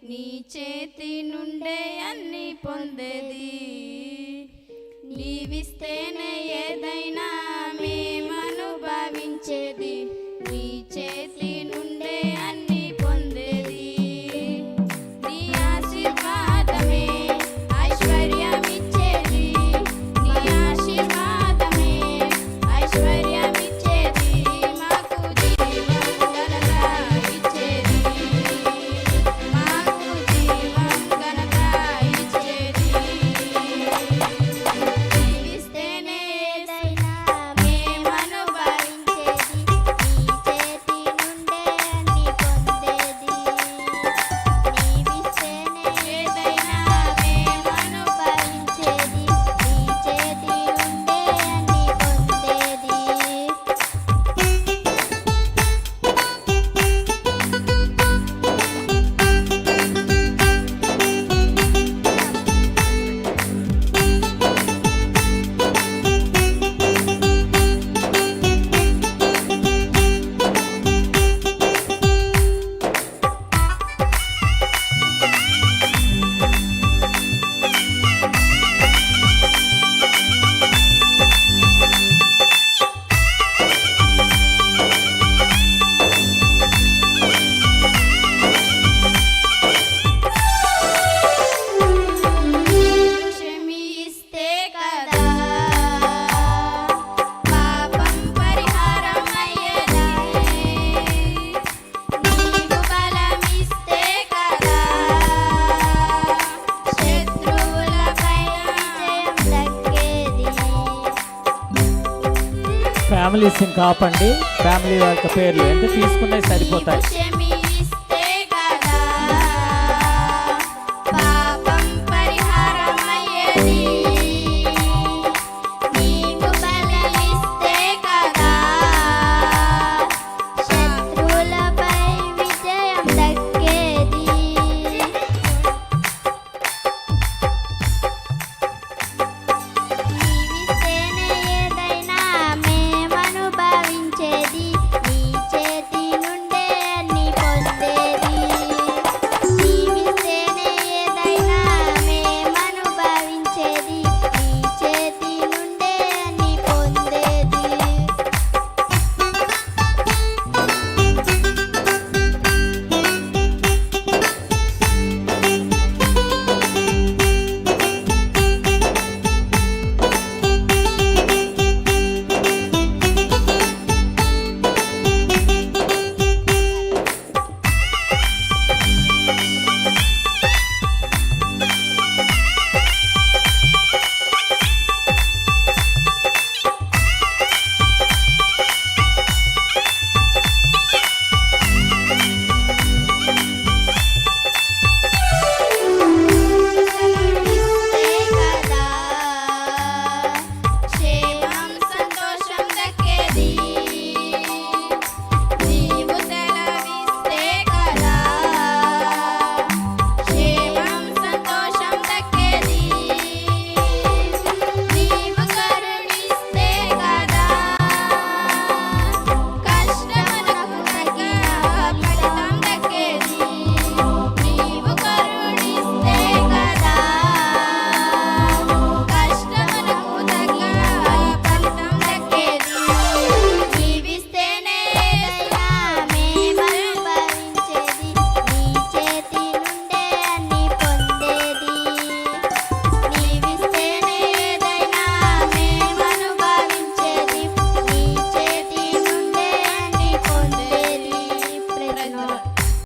నీ చేతి నుండే అన్ని పొందేది. నీవిస్తేనే ఏదైనా మేమనుభవించేది. నీ చేతి నుండే అన్ని పొందేది. నీ ఆశీర్వాదమే ఐశ్వర్యమిచ్చేది. నీ ఆశీర్వాదమే ఐశ్వర్యమిచ్చేది. మాకు జీవం ఘనత ఇచ్చేది. మాకు జీవం ఘనత ఇచ్చేది. నీవిస్తేనే ఏదైనా మేమనుభవించేది. నీ చేతి నుండే అన్ని పొందేది. నీవిస్తేనే ఏదైనా మేమనుభవించేది. నీ చేతి నుండే అన్ని పొందేది. క్షమిస్తే కదా పాపం పరిహారం అయ్యేది. నీవు బలమిస్తే కదా శత్రువులపై విజయం దక్కేది. ఫ్యామిలీస్ని కాపండి. ఫ్యామిలీ వాళ్ళ పేర్లు ఎంత తీసుకున్నాయి సరిపోతాయి. క్షమి